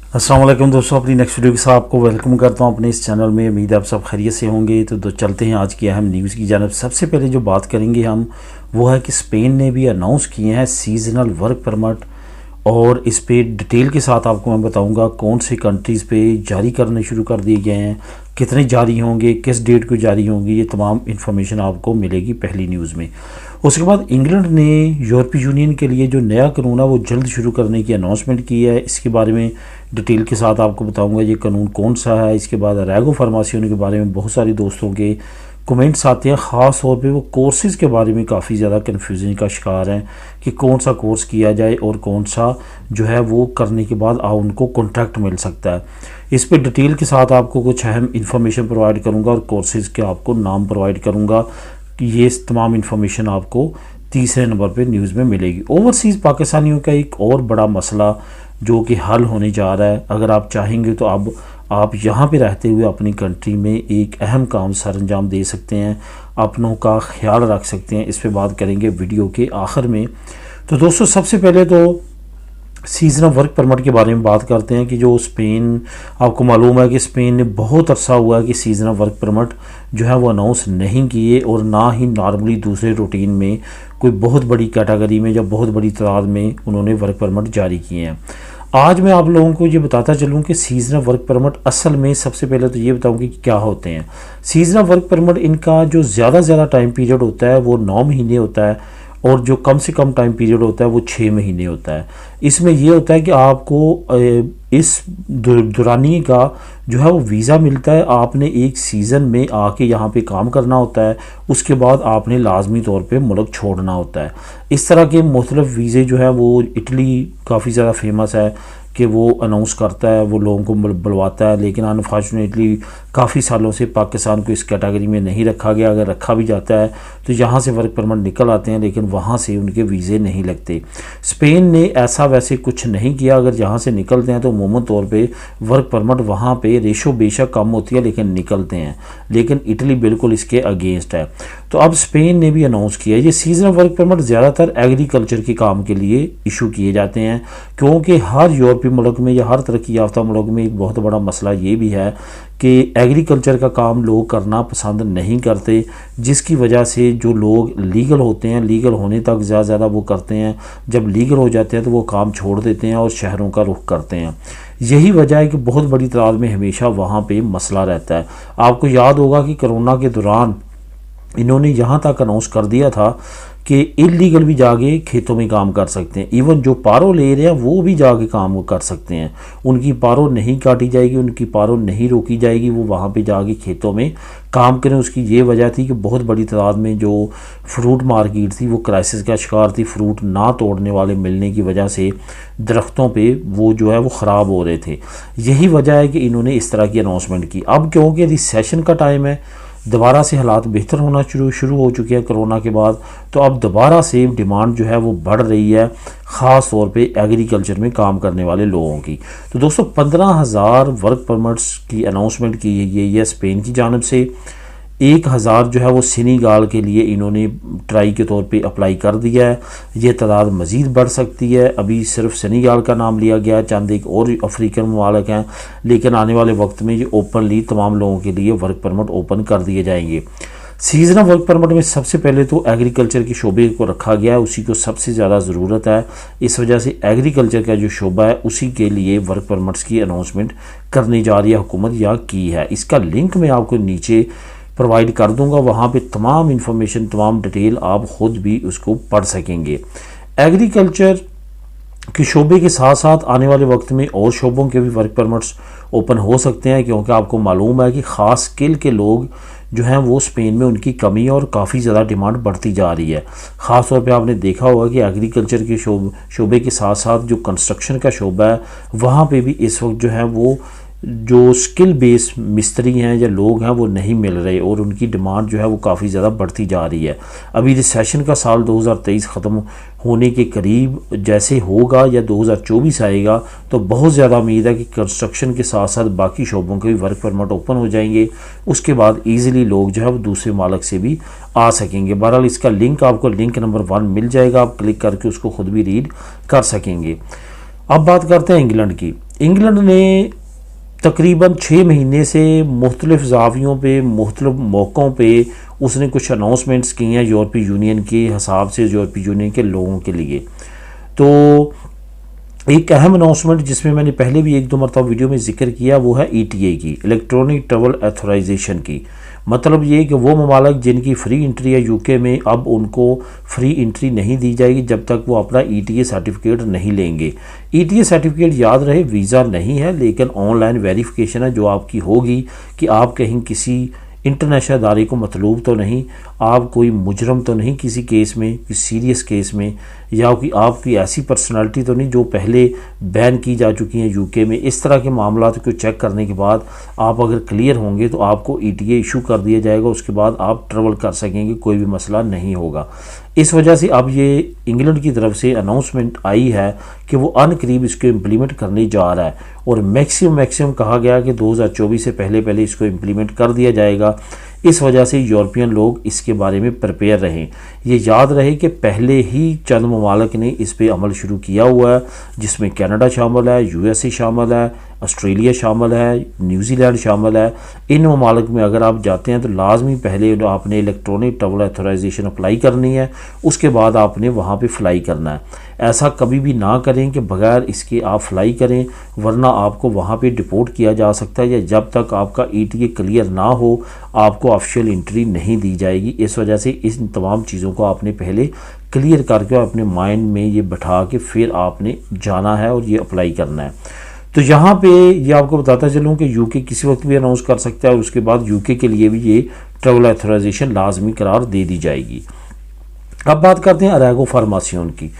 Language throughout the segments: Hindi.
अस्सलाम वालेकुम दोस्तों, अपनी नेक्स्ट वीडियो के साथ आपको वेलकम करता हूं अपने इस चैनल में। उम्मीद है आप सब खैरियत से होंगे। तो चलते हैं आज की अहम न्यूज़ की जानब। सबसे पहले जो बात करेंगे हम वो है कि स्पेन ने भी अनाउंस किए हैं सीजनल वर्क परमिट, और इस पे डिटेल के साथ आपको मैं बताऊंगा कौन से कंट्रीज़ पे जारी करने शुरू कर दिए गए हैं, कितने जारी होंगे, किस डेट को जारी होंगे, ये तमाम इन्फॉर्मेशन आपको मिलेगी पहली न्यूज़ में। उसके बाद इंग्लैंड ने यूरोपीय यूनियन के लिए जो नया कानून है वो जल्द शुरू करने की अनाउंसमेंट की है। इसके बारे में डिटेल के साथ आपको बताऊंगा ये कानून कौन सा है। इसके बाद रैगो फार्मासियों के बारे में बहुत सारे दोस्तों के कमेंट्स आते हैं, ख़ास तौर पे वो कोर्सेज़ के बारे में काफ़ी ज़्यादा कन्फ्यूजन का शिकार हैं कि कौन सा कोर्स किया जाए और कौन सा जो है वो करने के बाद उनको कॉन्ट्रैक्ट मिल सकता है। इस पे डिटेल के साथ आपको कुछ अहम इन्फॉर्मेशन प्रोवाइड करूंगा और कोर्सेज़ के आपको नाम प्रोवाइड करूंगा। ये तमाम इन्फॉर्मेशन आपको तीसरे नंबर पे न्यूज़ में मिलेगी। ओवरसीज़ पाकिस्तानियों का एक और बड़ा मसला जो कि हल होने जा रहा है। अगर आप चाहेंगे तो अब आप यहाँ पे रहते हुए अपनी कंट्री में एक अहम काम सर अंजाम दे सकते हैं, अपनों का ख्याल रख सकते हैं। इस पे बात करेंगे वीडियो के आखिर में। तो दोस्तों सबसे पहले तो सीजनल वर्क परमिट के बारे में बात करते हैं कि जो स्पेन, आपको मालूम है कि स्पेन ने बहुत अरसा हुआ है कि सीजनल वर्क परमिट जो है वो अनाउंस नहीं किए, और ना ही नॉर्मली दूसरे रूटीन में कोई बहुत बड़ी कैटेगरी में या बहुत बड़ी तादाद में उन्होंने वर्क परमिट जारी किए हैं। आज मैं आप लोगों को ये बताता चलूँ कि सीजनल वर्क परमिट असल में, सबसे पहले तो ये बताऊँगी कि क्या होते हैं सीजनल वर्क परमिट। इनका जो ज़्यादा टाइम पीरियड होता है वो 9 महीने होता है, और जो कम से कम टाइम पीरियड होता है वो 6 महीने होता है। इसमें यह होता है कि आपको इस दुरानी का जो है वो वीज़ा मिलता है। आपने एक सीज़न में आके यहाँ पे काम करना होता है, उसके बाद आपने लाजमी तौर पे मुल्क छोड़ना होता है। इस तरह के मुख्तलिफ वीज़े जो है वो इटली काफ़ी ज़्यादा फेमस है कि वो अनाउंस करता है, वो लोगों को बुलवाता है, लेकिन अनफॉर्चुनेटली काफ़ी सालों से पाकिस्तान को इस कैटेगरी में नहीं रखा गया। अगर रखा भी जाता है तो यहाँ से वर्क परमिट निकल आते हैं, लेकिन वहाँ से उनके वीज़े नहीं लगते। स्पेन ने ऐसा वैसे कुछ नहीं किया। अगर यहाँ से निकलते हैं तो अमूमन तौर पे वर्क परमिट वहाँ पे रेशो बेशक कम होती है लेकिन निकलते हैं, लेकिन इटली बिल्कुल इसके अगेंस्ट है। तो अब स्पेन ने भी अनाउंस किया। ये सीजनल वर्क परमिट ज़्यादातर एग्रीकल्चर के काम के लिए इशू किए जाते हैं, क्योंकि हर यूरोपीय मुल्क में या हर तरक्की याफ्ता मुल्क में एक बहुत बड़ा मसला ये भी है कि एग्रीकल्चर का काम लोग करना पसंद नहीं करते, जिसकी वजह से जो लोग लीगल होते हैं, लीगल होने तक ज़्यादा वो करते हैं, जब लीगल हो जाते हैं तो वो काम छोड़ देते हैं और शहरों का रुख करते हैं। यही वजह है कि बहुत बड़ी तादाद में हमेशा वहाँ पे मसला रहता है। आपको याद होगा कि कोरोना के दौरान इन्होंने यहाँ तक अनाउंस कर दिया था कि इलीगल भी जाके खेतों में काम कर सकते हैं। इवन जो पारो ले रहे हैं वो भी जाके काम कर सकते हैं। उनकी पारो नहीं काटी जाएगी, उनकी पारो नहीं रोकी जाएगी, वो वहाँ पे जाके खेतों में काम करें। उसकी ये वजह थी कि बहुत बड़ी तादाद में जो फ्रूट मार्केट थी वो क्राइसिस का शिकार थी। फ्रूट ना तोड़ने वाले मिलने की वजह से दरख्तों पे वो जो है वो ख़राब हो रहे थे। यही वजह है कि इन्होंने इस तरह की अनाउंसमेंट की। अब क्योंकि रिसेशन का टाइम है, दोबारा से हालात बेहतर होना शुरू हो चुके हैं कोरोना के बाद, तो अब दोबारा से डिमांड जो है वो बढ़ रही है, ख़ास तौर पे एग्रीकल्चर में काम करने वाले लोगों की। तो दोस्तों 15,000 वर्क परमिट्स की अनाउंसमेंट की गई है स्पेन की जानब से। 1,000 जो है वो सेनेगाल के लिए इन्होंने ट्राई के तौर पे अप्लाई कर दिया है। ये तादाद मज़ीद बढ़ सकती है। अभी सिर्फ सेनेगाल का नाम लिया गया है, चंद एक और अफ्रीकन ममालिक हैं, लेकिन आने वाले वक्त में ये ओपनली तमाम लोगों के लिए वर्क परमिट ओपन कर दिए जाएंगे। सीजनल वर्क परमिट में सबसे पहले तो एग्रीकल्चर के शोबे को रखा गया है, उसी को सबसे ज़्यादा ज़रूरत है। इस वजह से एग्रीकल्चर का जो शोबा है उसी के लिए वर्क परमिट्स की अनाउंसमेंट करने जा रही है हुकूमत, या की है। इसका लिंक मैं आपको नीचे प्रोवाइड कर दूंगा, वहाँ पे तमाम इन्फॉर्मेशन, तमाम डिटेल आप ख़ुद भी उसको पढ़ सकेंगे। एग्रीकल्चर के शोबे के साथ साथ आने वाले वक्त में और शोबों के भी वर्क परमिट्स ओपन हो सकते हैं, क्योंकि आपको मालूम है कि ख़ास स्किल के लोग जो हैं वो स्पेन में उनकी कमी है और काफ़ी ज़्यादा डिमांड बढ़ती जा रही है। ख़ास तौर पे आपने देखा होगा कि एग्रीकल्चर के शोबे के साथ साथ जो कंस्ट्रक्शन का शोबा है वहाँ पे भी इस वक्त जो है वो जो स्किल बेस मिस्त्री हैं या लोग हैं वो नहीं मिल रहे, और उनकी डिमांड जो है वो काफ़ी ज़्यादा बढ़ती जा रही है। अभी रिसेशन का साल 2023 ख़त्म होने के करीब जैसे होगा या 2024 आएगा, तो बहुत ज़्यादा उम्मीद है कि कंस्ट्रक्शन के साथ साथ बाकी शोबों के भी वर्क परमिट ओपन हो जाएंगे। उसके बाद ईज़िली लोग जो है वो दूसरे मालिक से भी आ सकेंगे। बहरहाल इसका लिंक आपको लिंक नंबर 1 मिल जाएगा, आप क्लिक करके उसको ख़ुद भी रीड कर सकेंगे। अब बात करते हैं इंग्लैंड की। इंग्लैंड ने तकरीबन 6 महीने से मुख्तलिफ़ ज़ावियों पे मुख्तलिफ़ मौक़ों पे उसने कुछ अनाउंसमेंट्स की हैं यूरोपीय यूनियन के हिसाब से, यूरोपीय यूनियन के लोगों के लिए। तो एक अहम अनाउंसमेंट जिसमें मैंने पहले भी एक दो मरतबा वीडियो में ज़िक्र किया, वो है ETA की, इलेक्ट्रॉनिक ट्रैवल ऑथराइजेशन की। मतलब ये कि वो ममालिक जिनकी फ़्री एंट्री है यूके में, अब उनको फ्री एंट्री नहीं दी जाएगी जब तक वो अपना ETA सर्टिफिकेट नहीं लेंगे। ETA सर्टिफिकेट याद रहे वीज़ा नहीं है, लेकिन ऑनलाइन वेरिफिकेशन है जो आपकी होगी कि आप कहीं किसी इंटरनेशनल अदारे को मतलूब तो नहीं, आप कोई मुजरम तो नहीं किसी केस में, किसी सीरियस केस में, या कि आपकी ऐसी पर्सनालिटी तो नहीं जो पहले बैन की जा चुकी हैं यूके में। इस तरह के मामला को चेक करने के बाद आप अगर क्लियर होंगे तो आपको ETA इशू कर दिया जाएगा, उसके बाद आप ट्रैवल कर सकेंगे, कोई भी मसला नहीं होगा। इस वजह से अब ये इंग्लैंड की तरफ से अनाउंसमेंट आई है कि वो अनकरीब इसको इम्प्लीमेंट करने जा रहा है, और मैक्सिमम कहा गया कि 2024 से पहले इसको इम्प्लीमेंट कर दिया जाएगा। इस वजह से यूरोपियन लोग इसके बारे में प्रिपेयर रहें। ये याद रहे कि पहले ही चंद ममालिक ने इस पे अमल शुरू किया हुआ है, जिसमें कनाडा शामिल है, USA शामिल है, ऑस्ट्रेलिया शामिल है, न्यूजीलैंड शामिल है। इन ममालिक में अगर आप जाते हैं तो लाजमी पहले आपने इलेक्ट्रॉनिक ट्रैवल ऑथराइजेशन अप्लाई करनी है, उसके बाद आपने वहाँ पे फ्लाई करना है। ऐसा कभी भी ना करें कि बगैर इसके आप फ्लाई करें, वरना आपको वहाँ पे डिपोर्ट किया जा सकता है, या जब तक आपका ETA क्लियर ना हो आपको ऑफिशियल एंट्री नहीं दी जाएगी। इस वजह से इन तमाम चीज़ों को आपने पहले क्लियर करके अपने माइंड में ये बैठा के फिर आपने जाना है और ये अप्लाई करना है। तो यहाँ पे ये आपको बताता चलूँ कि यूके किसी वक्त भी अनाउंस कर सकता है, और उसके बाद यूके के लिए भी ये ट्रैवल ऑथराइजेशन लाजमी करार दे दी जाएगी। अब बात करते हैं अरेगो फार्मासियोन की।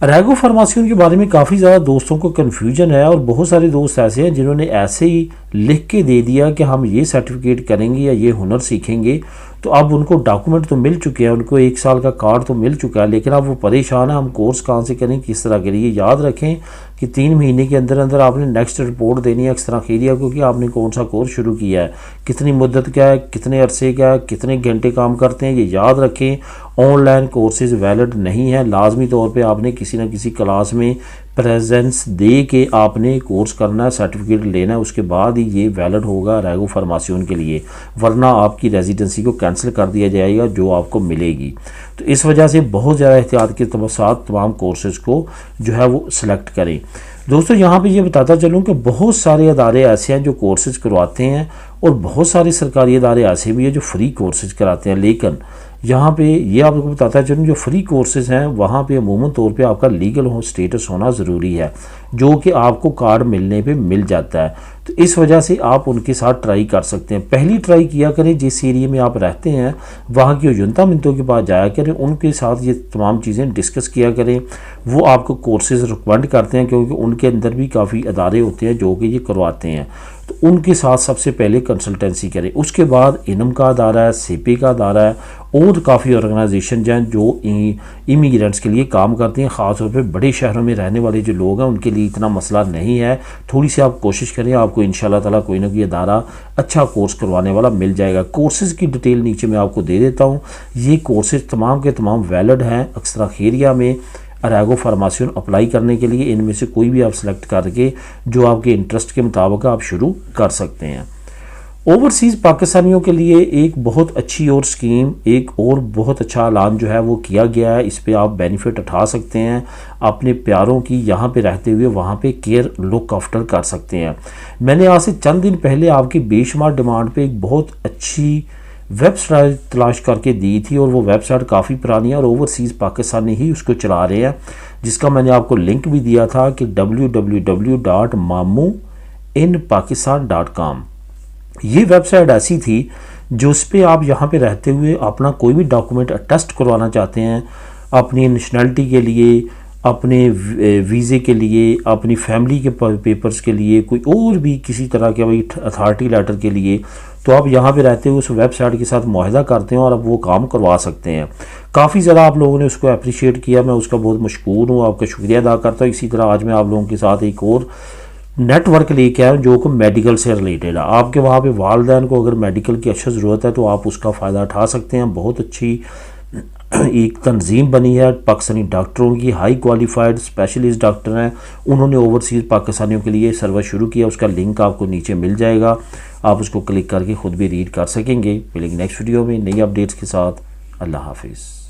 अरेगो फार्मासियोन के बारे में काफ़ी ज़्यादा दोस्तों को कन्फ्यूजन है, और बहुत सारे दोस्त ऐसे हैं जिन्होंने ऐसे ही लिख के दे दिया कि हम ये सर्टिफिकेट करेंगे या ये हुनर सीखेंगे। तो अब उनको डॉक्यूमेंट तो मिल चुके हैं, उनको 1 साल का कार्ड तो मिल चुका है, लेकिन अब वो परेशान है हम कोर्स कहाँ से करें, किस तरह के लिए। याद रखें कि 3 महीने के अंदर अंदर आपने नेक्स्ट रिपोर्ट देनी है एक्स्ट्रा खैरिया को कि आपने कौन सा कोर्स शुरू किया है, कितनी मुद्दत क्या है, कितने अरसे क्या है, कितने घंटे काम करते हैं। ये याद रखें ऑनलाइन कोर्सेज वैलिड नहीं है, लाजमी तौर पे आपने किसी न किसी क्लास में प्रेजेंस दे के आपने कोर्स करना है, सर्टिफिकेट लेना है, उसके बाद ही ये वैलिड होगा अरेगो फार्मासियोन के लिए, वरना आपकी रेजिडेंसी को कैंसिल कर दिया जाएगा जो आपको मिलेगी। तो इस वजह से बहुत ज़्यादा एहतियात के साथ तमाम कोर्सेज़ को जो है वो सिलेक्ट करें। दोस्तों यहाँ पे ये बताता चलूँ कि बहुत सारे अदारे ऐसे हैं जो कोर्सेज़ करवाते हैं, और बहुत सारे सरकारी अदारे ऐसे भी हैं जो फ्री कोर्सेज़ कराते हैं। लेकिन यहाँ पे ये आपको बताता चलूँ जो फ्री कोर्सेज़ हैं वहाँ पे अमूमन तौर पे आपका लीगल स्टेटस होना ज़रूरी है, जो कि आपको कार्ड मिलने पे मिल जाता है। तो इस वजह से आप उनके साथ ट्राई कर सकते हैं। पहली ट्राई किया करें जिस एरिया में आप रहते हैं वहाँ की युनता मिनतों के पास जाया करें, उनके साथ ये तमाम चीज़ें डिस्कस किया करें। वो आपको कोर्सेज़ रिकमेंड करते हैं, क्योंकि उनके अंदर भी काफ़ी अदारे होते हैं जो कि ये करवाते हैं। तो उनके साथ सबसे पहले कंसल्टेंसी करें। उसके बाद इनम का अदारा है, सीपी का अदारा है, और काफ़ी ऑर्गेनाइजेशन हैं जो इमिग्रेंट्स के लिए काम करती हैं। ख़ासतौर पे बड़े शहरों में रहने वाले जो लोग हैं उनके लिए इतना मसला नहीं है। थोड़ी सी आप कोशिश करें, आपको इंशाल्लाह ताला कोई ना कोई अदारा अच्छा कोर्स करवाने वाला मिल जाएगा। कोर्सेज़ की डिटेल नीचे मैं आपको दे देता हूँ। ये कोर्सेज तमाम के तमाम वैलिड हैं एक्स्ट्रा खैरिया में अरेगो फार्मासियोन अप्लाई करने के लिए। इनमें से कोई भी आप सेलेक्ट करके जो आपके इंटरेस्ट के मुताबिक आप शुरू कर सकते हैं। ओवरसीज़ पाकिस्तानियों के लिए एक बहुत अच्छी और स्कीम, एक और बहुत अच्छा ऐलान जो है वो किया गया है। इस पे आप बेनिफिट उठा सकते हैं, अपने प्यारों की यहाँ पे रहते हुए वहाँ पे केयर लुक आफ्टर कर सकते हैं। मैंने आज से चंद दिन पहले आपकी बेशुमार डिमांड पे एक बहुत अच्छी वेबसाइट तलाश करके दी थी, और वो वेबसाइट काफ़ी पुरानी है और ओवरसीज़ पाकिस्तानी ही उसको चला रहे हैं, जिसका मैंने आपको लिंक भी दिया था कि www.mamuinpakistan.com। ये वेबसाइट ऐसी थी जो उस पर आप यहाँ पे रहते हुए अपना कोई भी डॉक्यूमेंट अटेस्ट करवाना चाहते हैं, अपनी नेशनलिटी के लिए, अपने वीज़े के लिए, अपनी फैमिली के पेपर्स के लिए, कोई और भी किसी तरह के भाई अथॉरिटी लेटर के लिए, तो आप यहाँ पे रहते हुए उस वेबसाइट के साथ मुआहिदा करते हैं और अब वो काम करवा सकते हैं। काफ़ी ज़्यादा आप लोगों ने उसको अप्रिशिएट किया, मैं उसका बहुत मशकूर हूँ, आपका शुक्रिया अदा करता हूँ। इसी तरह आज मैं आप लोगों के साथ एक और नेटवर्क लेके आया जो कि मेडिकल से रिलेटेड है। आपके वहाँ पे वालदैन को अगर मेडिकल की अच्छा ज़रूरत है तो आप उसका फ़ायदा उठा सकते हैं। बहुत अच्छी एक तंजीम बनी है पाकिस्तानी डॉक्टरों की, हाई क्वालिफाइड स्पेशलिस्ट डॉक्टर हैं, उन्होंने ओवरसीज़ पाकिस्तानियों के लिए सर्वर शुरू किया। उसका लिंक आपको नीचे मिल जाएगा, आप उसको क्लिक करके ख़ुद भी रीड कर सकेंगे। मिलेंगे नेक्स्ट वीडियो में नई अपडेट्स के साथ। अल्लाह हाफिज़।